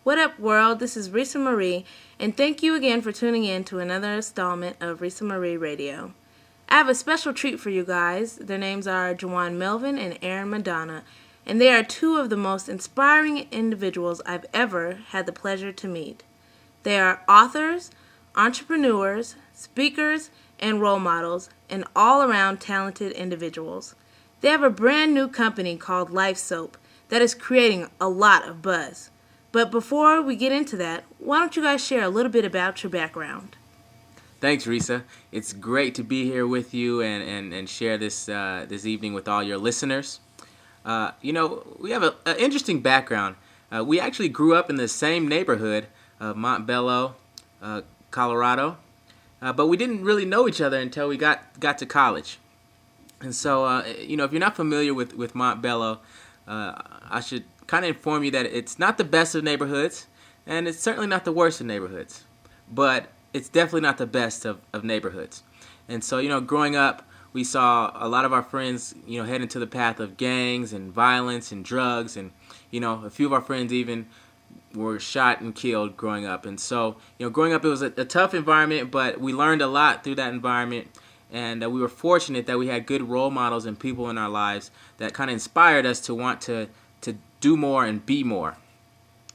What up, world? This is RhesaMarie, and thank you again for tuning in to another installment of RhesaMarieRadio. I have a special treat for you guys. Their names are Juwon Melvin and Madonna, and they are two of the most inspiring individuals I've ever had the pleasure to meet. They are authors, entrepreneurs, speakers, and role models, and all-around talented individuals. They have a brand new company called LifeSoap that is creating a lot of buzz. But before we get into that, why don't you guys share a little bit about your background? Thanks, Rhesa. It's great to be here with you and share this evening with all your listeners. We have an interesting background. We actually grew up in the same neighborhood of Montbello, Colorado, but we didn't really know each other until we got to college. And so, if you're not familiar with Montbello, I should kind of inform you that it's not the best of neighborhoods, and it's certainly not the worst of neighborhoods, but it's definitely not the best of neighborhoods. And so, growing up, we saw a lot of our friends, head into the path of gangs and violence and drugs, and, a few of our friends even were shot and killed growing up. And so, growing up, it was a tough environment, but we learned a lot through that environment. And we were fortunate that we had good role models and people in our lives that kind of inspired us to want to do more and be more.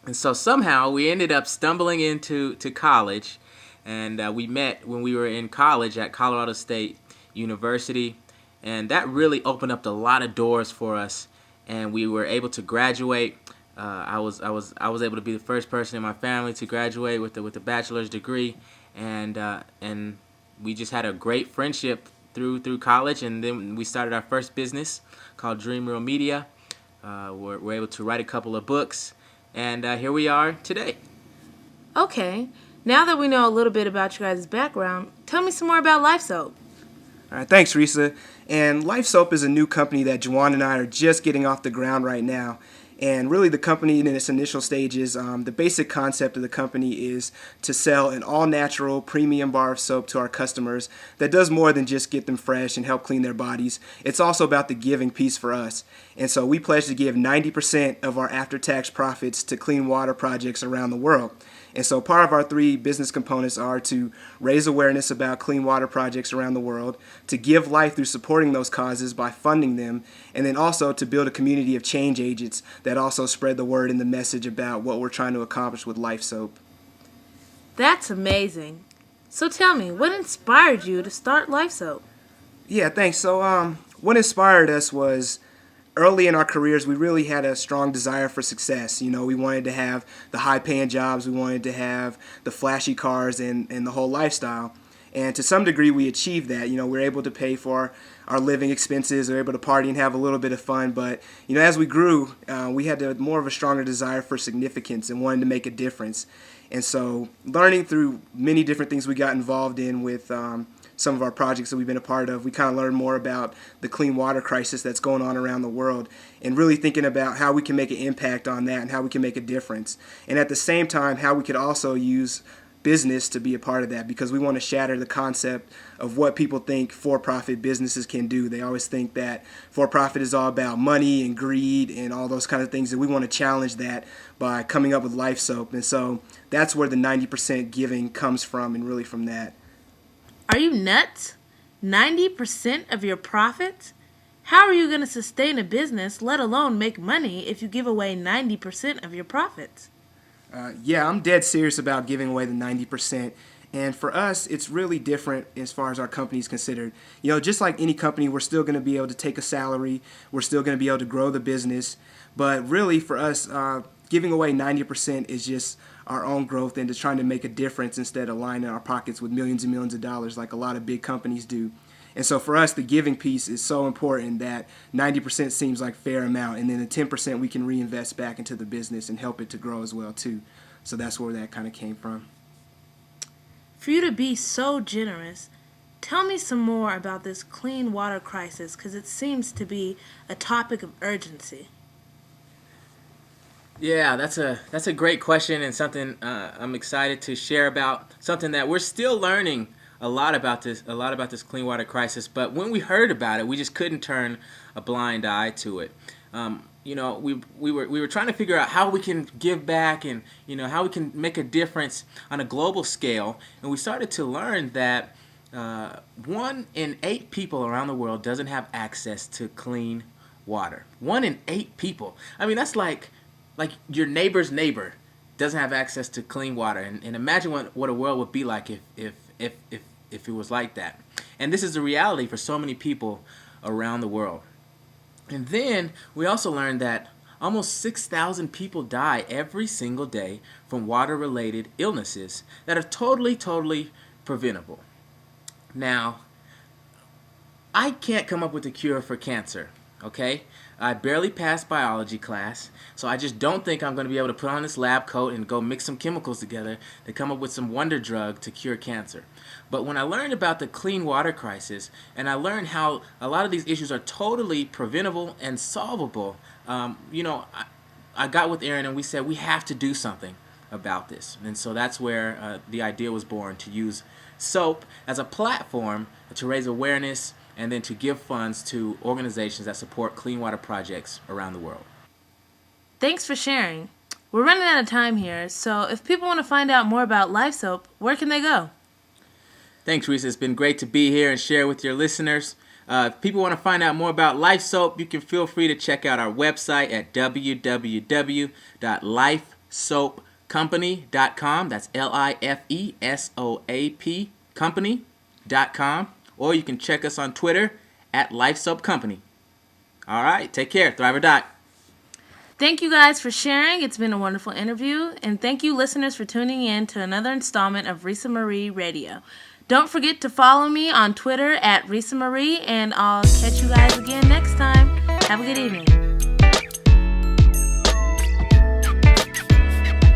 And so somehow we ended up stumbling into college, and we met when we were in college at Colorado State University, and that really opened up a lot of doors for us. And we were able to graduate. I was able to be the first person in my family to graduate with a bachelor's degree, and we just had a great friendship through college, and then we started our first business called Dream Real Media. We're able to write a couple of books, and here we are today. Okay, now that we know a little bit about you guys' background, tell me some more about LifeSoap. All right, thanks, Rhesa. And LifeSoap is a new company that Juwon and I are just getting off the ground right now. And really the company in its initial stages, the basic concept of the company is to sell an all-natural premium bar of soap to our customers that does more than just get them fresh and help clean their bodies. It's also about the giving piece for us. And so we pledge to give 90% of our after-tax profits to clean water projects around the world. And so part of our three business components are to raise awareness about clean water projects around the world, to give life through supporting those causes by funding them, and then also to build a community of change agents that also spread the word and the message about what we're trying to accomplish with LifeSoap. That's amazing. So tell me, what inspired you to start LifeSoap? Yeah, thanks. So what inspired us was early in our careers, we really had a strong desire for success. We wanted to have the high-paying jobs. We wanted to have the flashy cars and the whole lifestyle. And to some degree, we achieved that. We were able to pay for our living expenses. We were able to party and have a little bit of fun. But, as we grew, we had more of a stronger desire for significance and wanted to make a difference. And so learning through many different things we got involved in with some of our projects that we've been a part of, we kind of learned more about the clean water crisis that's going on around the world and really thinking about how we can make an impact on that and how we can make a difference. And at the same time, how we could also use business to be a part of that, because we want to shatter the concept of what people think for-profit businesses can do. They always think that for-profit is all about money and greed and all those kind of things, and we want to challenge that by coming up with LifeSoap. And so that's where the 90% giving comes from, and really from that. Are you nuts? 90% of your profits? How are you going to sustain a business, let alone make money, if you give away 90% of your profits? Yeah, I'm dead serious about giving away the 90%. And for us, it's really different as far as our company is considered. Just like any company, we're still going to be able to take a salary. We're still going to be able to grow the business. But really, for us, giving away 90% is just our own growth and just trying to make a difference instead of lining our pockets with millions and millions of dollars like a lot of big companies do. And so for us, the giving piece is so important that 90% seems like a fair amount, and then the 10% we can reinvest back into the business and help it to grow as well too. So that's where that kind of came from. For you to be so generous, tell me some more about this clean water crisis, because it seems to be a topic of urgency. Yeah, that's a great question, and something I'm excited to share about. Something that we're still learning a lot about this clean water crisis. But when we heard about it, we just couldn't turn a blind eye to it. we were trying to figure out how we can give back and how we can make a difference on a global scale, and we started to learn that 1 in 8 people around the world doesn't have access to clean water. 1 in 8 people. I mean, that's like your neighbor's neighbor doesn't have access to clean water, and imagine what a world would be like if it was like that. And this is the reality for so many people around the world. And then we also learned that almost 6,000 people die every single day from water-related illnesses that are totally preventable. Now, I can't come up with a cure for cancer, okay? I barely passed biology class, so I just don't think I'm going to be able to put on this lab coat and go mix some chemicals together to come up with some wonder drug to cure cancer. But when I learned about the clean water crisis, and I learned how a lot of these issues are totally preventable and solvable, I got with Aaron and we said we have to do something about this. And so that's where the idea was born, to use soap as a platform to raise awareness and then to give funds to organizations that support clean water projects around the world. Thanks for sharing. We're running out of time here, so if people want to find out more about LifeSoap, where can they go? Thanks, Rhesa. It's been great to be here and share with your listeners. If people want to find out more about LifeSoap, you can feel free to check out our website at www.lifesoapcompany.com. That's LIFESOAP company.com. Or you can check us on Twitter at LifeSoap Company. All right, take care. Thrive or die. Thank you guys for sharing. It's been a wonderful interview. And thank you, listeners, for tuning in to another installment of RhesaMarieRadio. Don't forget to follow me on Twitter at RhesaMarie, and I'll catch you guys again next time. Have a good evening.